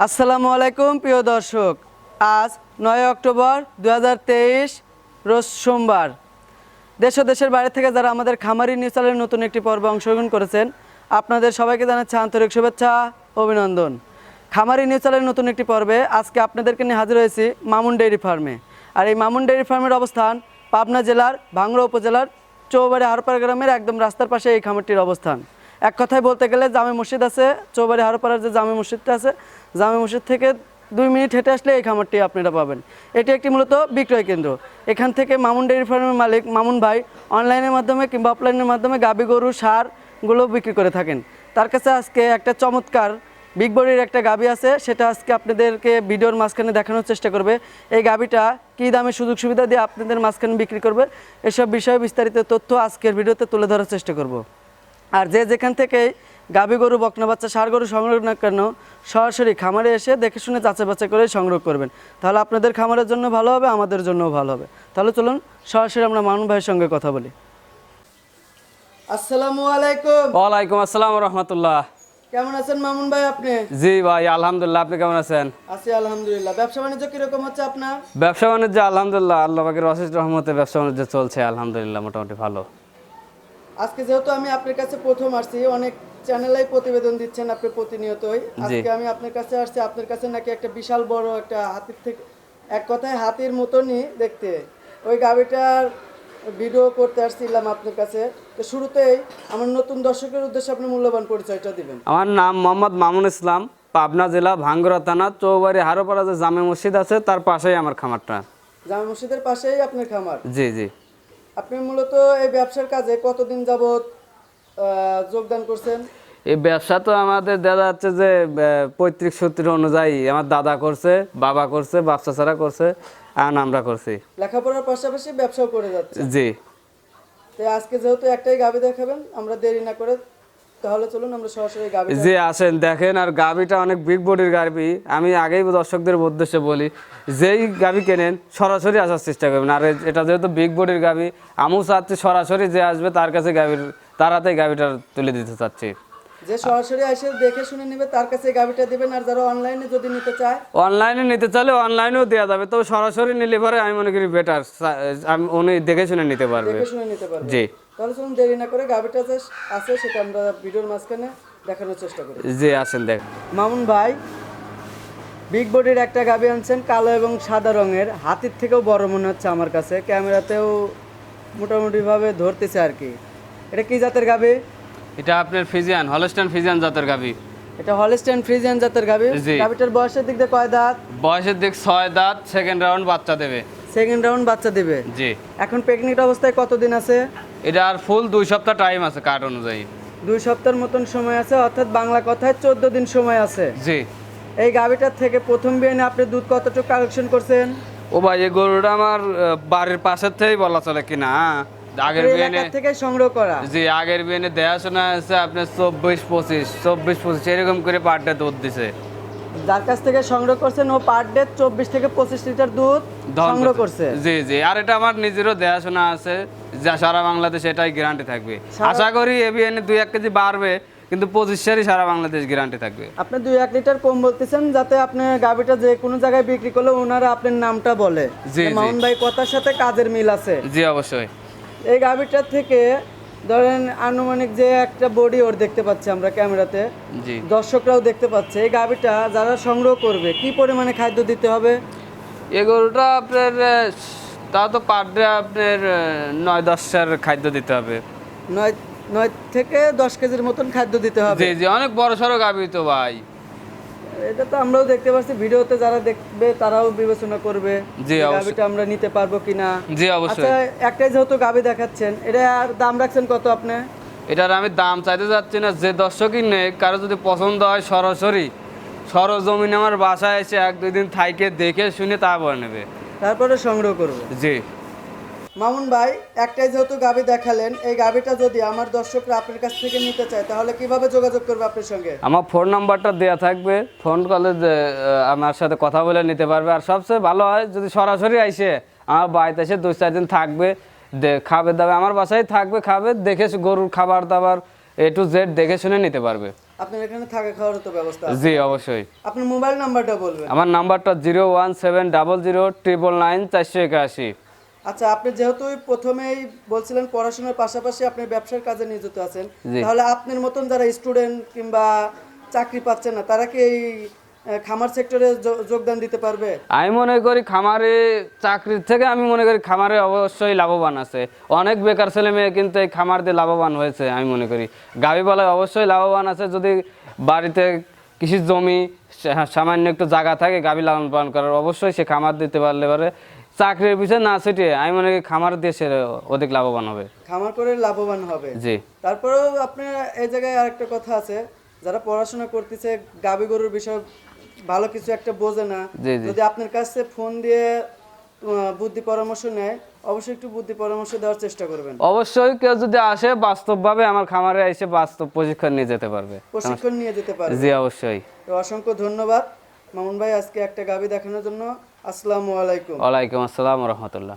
আসসালামু আলাইকুম প্রিয় দর্শক, আজ 9 অক্টোবর 2023 রোজ সোমবার। দেশ ও দেশের বাইরে থেকে যারা আমাদের খামারি নিউজ চ্যানেলের নতুন একটি পর্বে অংশগ্রহণ করেছেন, আপনাদের সবাইকে জানাচ্ছি আন্তরিক শুভেচ্ছা, অভিনন্দন। খামারি নিউজ চ্যানেলের নতুন একটি পর্বে আজকে আপনাদেরকে নিয়ে হাজির হয়েছি মামুন ডেইরি ফার্মে। আর এই মামুন ডেইরি ফার্মের অবস্থান পাবনা জেলার ভাঙ্গুড়া উপজেলার চৌবাড়ি হারোপাড়া গ্রামের একদম রাস্তার পাশে এই খামারটির অবস্থান। এক কথায় বলতে গেলে জামে মসজিদ আছে, চৌবাড়ি হারোপাড়ার যে জামে মসজিদটা আছে, জামে মসজিদ থেকে 2 মিনিট হেঁটে আসলে এই খামারটি আপনারা পাবেন। এটি একটি মূলত বিক্রয় কেন্দ্র। এখান থেকে মামুন ডেইরি ফার্মের মালিক মামুন ভাই অনলাইনের মাধ্যমে কিংবা অফলাইনের মাধ্যমে গাভী গরু সারগুলো বিক্রি করে থাকেন। তার কাছে আজকে একটা চমৎকার বিগ বডির একটা গাভী আছে, সেটা আজকে আপনাদেরকে ভিডিওর মাঝখানে দেখানোর চেষ্টা করবে। এই গাভীটা কী দামে সুযোগ সুবিধা দিয়ে আপনাদের মাঝখানে বিক্রি করবে, এসব বিষয়ে বিস্তারিত তথ্য আজকের ভিডিওতে তুলে ধরার চেষ্টা করব। আর যে যেখান থেকে গাভী গরু, বকনা বাচ্চা, ষাঁড় গরু সংগ্রহ না কেন, সরাসরি খামারে এসে দেখে শুনে যাচাই বাছাই করে সংগ্রহ করবেন। তাহলে আপনাদের খামারের জন্য ভালো হবে, আমাদের জন্যও ভালো হবে। তাহলে চলুন সরাসরি আমরা মামুন ভাইয়ের সঙ্গে কথা বলি। আসসালামু আলাইকুম। ওয়ালাইকুম আসসালাম রহমতুল্লাহ। কেমন আছেন মামুন ভাই আপনি? জি ভাই, আলহামদুলিল্লাহ। আপনি কেমন আছেন? আছি আলহামদুলিল্লাহ। ব্যবসা বাণিজ্য কিরকম হচ্ছে আপনার? ব্যবসা বাণিজ্য আলহামদুলিল্লাহ, আল্লাহ পাকের অশেষ রহমতে ব্যবসা বাণিজ্য চলছে আলহামদুলিল্লাহ, মোটামুটি ভালো। আজকে যেহেতু আমি আপনার কাছে প্রথম আসছি, অনেক চ্যানেলেই প্রতিবেদন দিচ্ছেন আপনি প্রতিনিয়তই, আজকে আমি আপনার কাছে আসছি। আপনার কাছে নাকি একটা বিশাল বড় একটা হাতির থেকে, এক কথায় হাতির মতনই দেখতে, ওই গাভীটার ভিডিও করতে আসছিলাম আপনার কাছে। তো শুরুতেই আমার নতুন দর্শকের উদ্দেশ্যে আপনি মূল্যবান পরিচয়টা দিবেন। আমার নাম মোহাম্মদ মামুন ইসলাম, পাবনা জেলা ভাঙ্গুড়া থানা চৌবাড়ি হারোপাড়া যে জামে মসজিদ আছে তার পাশেই আমার খামারটা। জামে মসজিদের পাশেই আপনার খামার? জি জি। আপনি মূলত এই ব্যবসার কাজে কতদিন যাবত যোগদান করছেন? এই ব্যবসা তো আমাদের দেখা যাচ্ছে যে পৈতৃক সূত্র অনুযায়ী আমার দাদা করছে, বাবা করছে, বাচ্চা ছাড়া করছে, আর আমরা করছি। লেখাপড়ার পাশাপাশি ব্যবসাও করে যাচ্ছে? জি। তো আজকে যেহেতু একটাই গাভী দেখাবেন, আমরা দেরি না করে তাহলে চলুন আমরা সরাসরি গাভী। জি আসেন দেখেন। আর গাভীটা অনেক বিগ বডির গাভী। আমি আগেই দর্শকদের উদ্দেশ্যে বলি, যেই গাভী কেনেন সরাসরি আসার চেষ্টা করবেন। আর এটা যেহেতু বিগ বডির গাভী, আমিও চাচ্ছি সরাসরি যে আসবে তার কাছে গাভীর তাড়াতাড়ি গাভীটা তুলে দিতে চাচ্ছি। যে সরাসরি এসে দেখে শুনে নেবে তার কাছে গাভীটা দিবেন। আর যারা অনলাইনে যদি নিতে চায়, অনলাইনে নিতে চাইলে অনলাইনেও দেওয়া যাবে, তবে সরাসরি নিলে পরে আমি মনে করি বেটার, আমি উনি দেখে শুনে নিতে পারবে। দেখে শুনে নিতে পারবে। জি। তাহলে চলুন দেরি না করে গাভীটা যে আছে সেটা আমরা ভিডিওর মাঝখানে দেখানোর চেষ্টা করি। জি আসেন দেখ। মামুন ভাই বিগ বডির একটা গাভী আনছেন, কালো এবং সাদা রঙের, হাতির থেকেও বড় মনে হচ্ছে আমার কাছে, ক্যামেরাতেও মোটামুটিভাবে ধরতেছে আর কি। এটা কি জাতের গাভী? এটা আপনার ফিজিয়ান, হলস্টাইন ফিজিয়ান জাতের গাভী। এটা হলস্টাইন ফ্রিজিয়ান জাতের গাভী। গাভীটার বয়সের দিক দিয়ে কয় দাঁত? বয়সের দিক 6 দাঁত, সেকেন্ড রাউন্ড বাচ্চা দেবে। সেকেন্ড রাউন্ড বাচ্চা দেবে? জি। এখন প্রেগনেন্ট অবস্থায় কতদিন আছে? এটা আর ফুল 2 সপ্তাহ টাইম আছে কার্ড অনুযায়ী। 2 সপ্তাহের মতন সময় আছে, অর্থাৎ বাংলা কথায় 14 দিন সময় আছে। জি। এই গাভীটার থেকে প্রথম বিয়ানে আপনি দুধ কতটুকু কালেকশন করছেন? ও ভাই, এই গরুটা আমার বাড়ির পাশের থেকেই বলা চলে কিনা। আগের বিয়ানে থেকে সংগ্রহ করা? জি, আগের বিয়ানে দেখাশোনা আছে আপনার 24-25 এরকম করে পার ডে দুধ দিছে। যার কাছ থেকে সংগ্রহ করছেন ও পার ডে 24 থেকে 25 লিটার দুধ সংগ্রহ করছে? জি জি। আর এটা আমার নিজেরও দেখাশোনা আছে, যা সারা বাংলাদেশ এটাই গ্যারান্টি থাকবে। আশা করি এ বিয়ানে 2-1 কেজি বাড়বে, কিন্তু 25 সারা বাংলাদেশ গ্যারান্টি থাকবে। আপনি 2-1 লিটার কম বলতেছেন, যাতে আপনি গাভীটা যে কোনো জায়গায় বিক্রি করলে ওনারা আপনার নামটা বলে। জি জি। মামুন ভাই কথার সাথে কাজের মিল আছে। জি অবশ্যই। এই গাভীটার থেকে ধরেন আনুমানিক যে একটা বডি ওর দেখতে পাচ্ছি আমরা ক্যামেরাতে, জি, দর্শকরাও দেখতে পাচ্ছে, এই গাভীটা যারা সংগ্রহ করবে কি পরিমাণে খাদ্য দিতে হবে? এই গরুটা আপনার তাও তো পার ডে আপনার 9-10 খাদ্য দিতে হবে। 9 থেকে 10 কেজির মতন খাদ্য দিতে হবে? জি জি। অনেক বড় সড়ো গাভী তো ভাই। এটা তো আমরাও দেখতে পাচ্ছি, ভিডিওতে যারা দেখবে তারাও বিবেচনা করবে জি, অবশ্যই। গাভীটা আমরা নিতে পারবো কিনা। জি অবশ্যই। আচ্ছা, একটাই যেহেতু গাভী দেখাচ্ছেন, এটা আর দাম রাখছেন কত আপনি? এটার আমি দাম চাইতে যাচ্ছি না, যে দর্শকই নেই কারো যদি পছন্দ হয় সরাসরি সরজমিনে আমার বাসায় এসে 1-2 দিন থাইকে দেখে শুনে তারপর নেবে, তারপরে সংগ্রহ করবে। জি। মামুন ভাই একটাই যেহেতু গাভী দেখালেন, এই গাভীটা যদি আমার দর্শকরা আপনার কাছ থেকে নিতে চায় তাহলে কিভাবে যোগাযোগ করবে আপনার সঙ্গে? আমার ফোন নাম্বারটা দেওয়া থাকবে, ফোন কলে আমার সাথে কথা বলে নিতে পারবে। আর সবচেয়ে ভালো হয় যদি সরাসরি আইসে আমার বাড়িতে এসে 2-4 দিন থাকবে, খাবে দাবে আমার বাসায় থাকবে, খাবে দেখে গরুর খাবার দাবার A to Z দেখে শুনে নিতে পারবে। আপনার এখানে থাকা খাওয়ার তো ব্যবস্থা আছে। জি অবশ্যই। আপনার মোবাইল নাম্বারটা বলবেন। আমার নাম্বারটা 01700090481। আচ্ছা, আপনি যেহেতু ওই প্রথমেই বলছিলেন পড়াশোনার পাশাপাশি আপনি ব্যবসার কাজে নিয়োজিত আছেন, জি। তাহলে আপনার মতন যারা স্টুডেন্ট কিংবা চাকরি পাচ্ছেন না, তারা কি এই খামার সেক্টরে যোগদান দিতে পারবে? আমি মনে করি খামারে চাকরির থেকে আমি মনে করি খামারে অবশ্যই লাভবান আছে। অনেক বেকার ছেলে মেয়ে কিন্তু এই খামার দিয়ে লাভবান হয়েছে। আমি মনে করি গাভী পালায় অবশ্যই লাভবান আছে। যদি বাড়িতে কৃষি জমি সামান্য একটু জায়গা থাকে গাভী লালন পালন করার, অবশ্যই সে খামার দিতে পারলে পারে চাকরির পিছনে না ছুটে আমি মনে করি খামার দিয়ে সে অধিক লাভবান হবে। খামার করে লাভবান হবে। জি। তারপরেও আপনার এই জায়গায় আরেকটা কথা আছে, যারা পড়াশোনা করতেছে গাভী গরুর বিষয় ভালো কিছু একটা বোঝে না, জি, জি। যদি আপনার কাছে ফোন দিয়ে বুদ্ধি পরামর্শ নেয়, অবশ্যই একটু বুদ্ধি পরামর্শ দেওয়ার চেষ্টা করবেন। অবশ্যই কেউ যদি আসে বাস্তবভাবে আমার খামারে এসে বাস্তব প্রশিক্ষণ নিয়ে যেতে পারবে। প্রশিক্ষণ নিয়ে যেতে পারবে। জি অবশ্যই। তো অসংখ্য ধন্যবাদ মামুন ভাই আজকে একটা গাভী দেখানোর জন্য। আসসালামু আলাইকুম। ওয়ালাইকুম আসসালাম রহমতুল্লাহ।